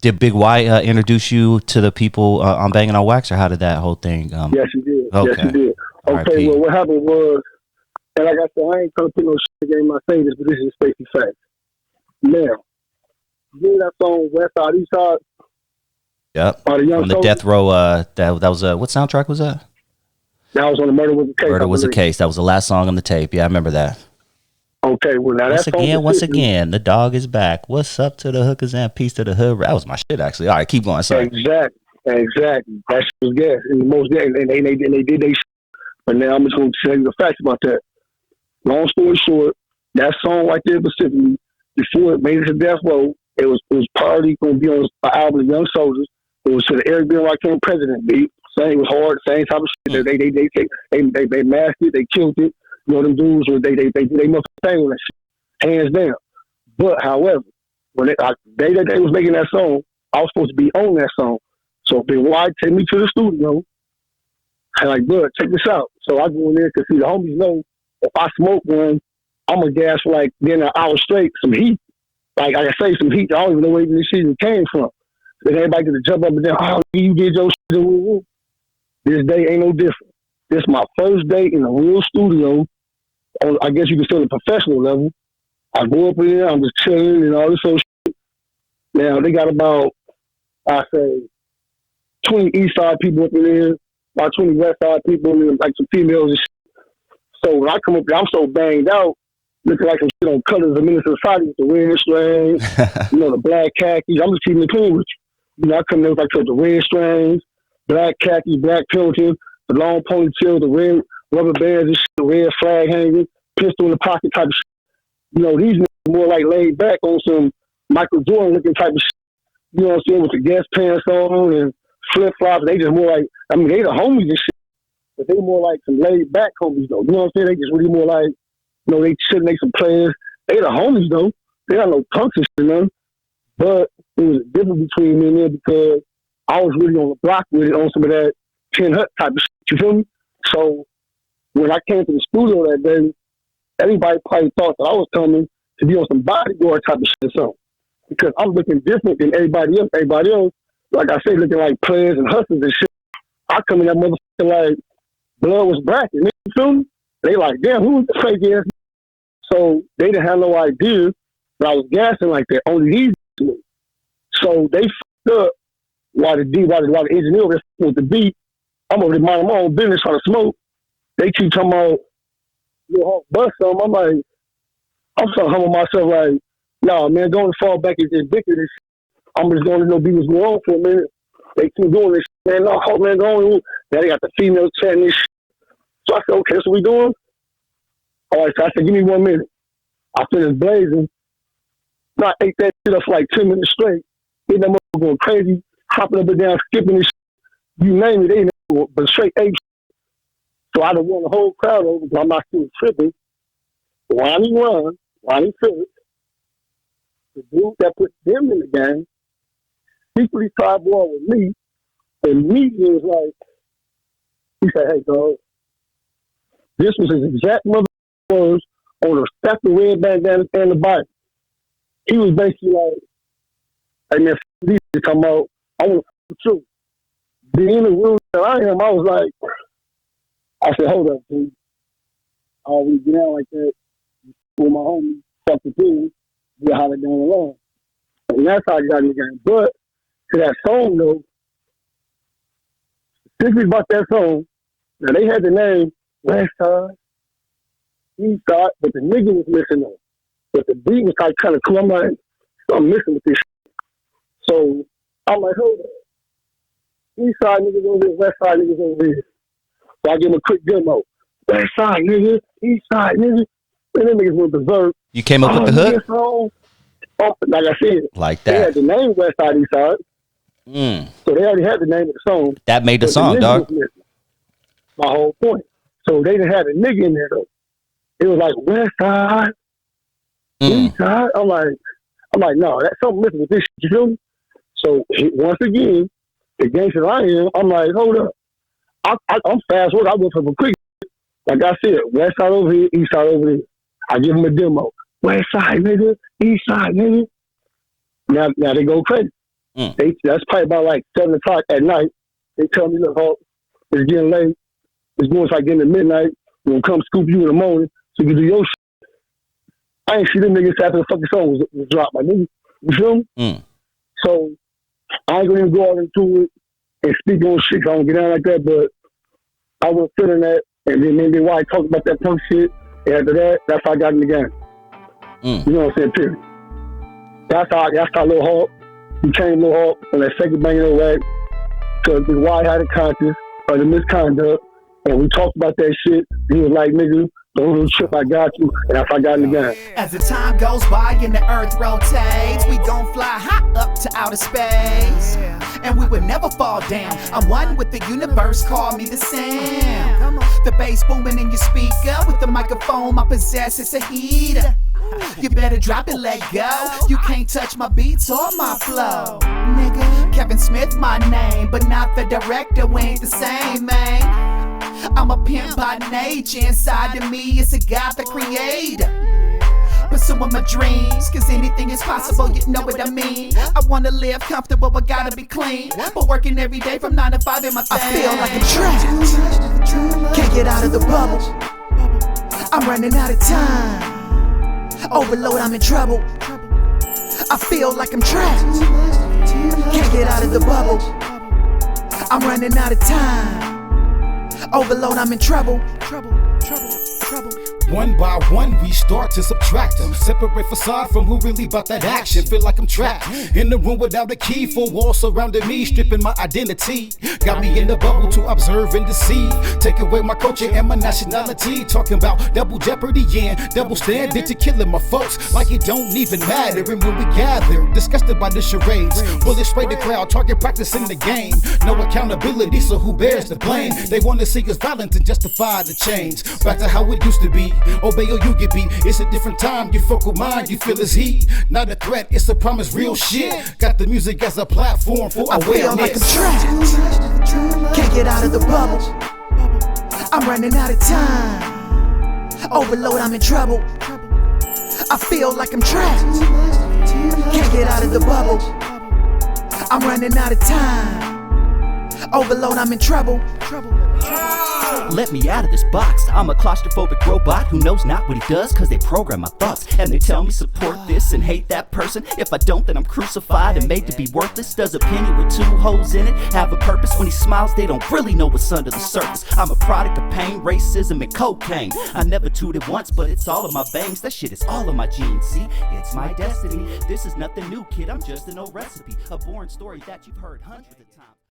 Did Big Y introduce you to the people on Banging on Wax, or how did that whole thing? Yes, he did. Okay. Yes, he did. Okay, well, what happened was, and like I said, I ain't trying to put no shit in my say this, but this is Spacey fact. Now, you know that song West Side East Side? Yep. On the Death Row. That was what soundtrack was that? That was on the Murder Was a Case. Murder Was a Case. That was the last song on the tape. Yeah, I remember that. Okay, well now once again, the dog is back. What's up to the hookers and peace to the hood? That was my shit, actually. All right, keep going. Sorry. Exactly. That shit was gas. And the most gas, and they did they. But now I'm just going to tell you the facts about that. Long story short, that song right there specifically, before it made it to Death Row, it was probably going to be on an album of Young Soldiers. It was to the Eric B. Rakim President beat. Same, it was hard, same type of shit. They masked it, they killed it. You know, them dudes, they must thing on that shit, hands down. But however, when they was making that song, I was supposed to be on that song. So Big Y take me to the studio. And like, bud, check this out. So I go in there because see the homies know if I smoke one, I'm gonna gas for like then an hour straight, some heat. Like I say, some heat. I don't even know where this shit came from. Then everybody gonna jump up and down. Oh, you did your shit. This day ain't no different. This is my first day in a real studio. On, I guess you can say a professional level. I go up in there, I'm just chilling and all this sort of shit. Now they got about, I say, 20 East Side people up in there, about 20 West Side people, and like some females and shit. So when I come up there, I'm so banged out, looking like some shit on Colors of Menace Society with the red strings, you know, the black khakis. I'm just keeping it clean with you. You know, I come there with like the red strings, black khakis, black Pilton, the long ponytail, the red rubber bands and shit, the red flag hanging, pistol in the pocket type of shit. You know, these niggas more like laid back on some Michael Jordan looking type of shit. You know what I'm saying? With the gas pants on and flip flops. They just more like, I mean, they the homies and shit, but they more like some laid back homies though. You know what I'm saying? They just really more like, you know, they should make some players. They the homies though. They got no punks and shit, man. But it was a difference between me and them because I was really on the block with it on some of that 10 Hut type of shit. You feel me? So when I came to the studio that day, everybody probably thought that I was coming to be on some bodyguard type of shit or something. Because I'm looking different than everybody else. Everybody else, like I say, looking like players and hustlers and shit. I come in that motherfucker like blood was bracking. You feel me? They like, damn, who was the fake ass? So they didn't have no idea that I was gassing like that. Only these knew. So they fucked up while the engineer was supposed to be. I'm over there minding my own business trying to smoke. They keep talking about Lil Hawk bust something. I'm like, I'm trying to humble myself like, nah, man, going to fall back into ridiculous. I'm just going to know be what's going on for a minute. They keep doing this shit, man. No, Hawk, man, going. Now they got the females chatting this shit. So I said, okay, that's what we doing? All right, so I said, give me 1 minute. I finished blazing. So I ate that shit up for like 10 minutes straight. Getting that motherfucker going crazy, hopping up and down, skipping this shit. You name it, they know, but straight ape shit. So I done won the whole crowd over because I'm not still tripping. Ronnie Phillips, the dude that put them in the game, secretly tried ball with me, and me was like, he said, hey, dog, this was his exact mother words on a stack of red bandana and the body. He was basically like, hey, man, these talking about, I want to f you. Being in the room that I am, I was like, I said, hold up, dude. I always get out like that with my homie, fuck the team, get how they down the line. And that's how I got in the game. But to that song, though, specifically about that song, now they had the name West Side, East Side, but the nigga was missing on. But the beat was like kind of cool. I'm like, I'm missing with this shit. So I'm like, hold on. East Side niggas over here, West Side niggas over here. So I give him a quick demo. West Side nigga, East Side nigga. And them niggas went berserk. You came up with the hook? Song, like I said, like that. They had the name West Side, East Side. So they already had the name of the song. That made the song, dog. My whole point. So they didn't have a nigga in there, though. It was like West Side, East Side. I'm like, no, that's something missing with this shit, you feel me? So once again, the gangster I am, I'm like, hold up. I'm fast work. I went from a quick. Like I said, West Side over here, East Side over here. I give them a demo. West Side, nigga. East Side, nigga. Now they go crazy. That's probably about like 7 o'clock at night. They tell me, look, Hawk, it's getting late. It's going to like getting to midnight. We're going to come scoop you in the morning so you can do your shit. I ain't see them niggas after the fucking song was dropped, my nigga. You feel me? So I ain't going to go out into it and speak on shit. I don't get down like that, but I was feeling that. And then maybe why I talked about that punk shit. And after that, that's how I got in the game. You know what I'm saying? Period. That's how Lil Hawk became Lil Hawk on that second banging rack. Because why I had a conscience of the misconduct. And we talked about that shit. He was like, nigga, don't little trip, I got you. And that's how I got in the game. As the time goes by and the earth rotates, we gon' fly high up to outer space. And we would never fall down. I'm one with the universe, call me the sound. The bass booming in your speaker with the microphone I possess, it's a heater. You better drop it, let go. You can't touch my beats or my flow, nigga. Kevin Smith my name, but not the director, we ain't the same, man. I'm a pimp by nature, inside of me is a God the creator. Pursuing my dreams, cause anything is possible, you know what I mean. I wanna live comfortable, but gotta be clean. But working every day from 9 to 5 in my thing. I feel like I'm trapped, can't get out of the bubble. I'm running out of time. Overload, I'm in trouble. I feel like I'm trapped, can't get out of the bubble. I'm running out of time. Overload, I'm in trouble. One by one, we start to subtract them. Separate facade from who really about that action. Feel like I'm trapped in the room without a key. 4 walls surrounding me, stripping my identity. Got me in the bubble to observe and deceive. Take away my culture and my nationality. Talking about double jeopardy and double standard to killing my folks like it don't even matter. And when we gather, disgusted by the charades, bullets spray the crowd, target practice in the game. No accountability, so who bears the blame? They want to see us violent and justify the change. Back to how it used to be. Obey or you get beat. It's a different time. Your focal mind, you feel his heat. Not a threat, it's a promise, real shit. Got the music as a platform for awareness. I feel like I'm trapped, can't get out of the bubble. I'm running out of time. Overload, I'm in trouble. I feel like I'm trapped, can't get out of the bubble. I'm running out of time. Overload, I'm in trouble. Let me out of this box. I'm a claustrophobic robot who knows not what he does, cause they program my thoughts. And they tell me support this and hate that person. If I don't, then I'm crucified and made to be worthless. Does a penny with 2 holes in it have a purpose? When he smiles, they don't really know what's under the surface. I'm a product of pain, racism, and cocaine. I never tooted once, but it's all in my veins. That shit is all in my genes. See, it's my destiny. This is nothing new, kid. I'm just an old recipe, a boring story that you've heard hundreds of times.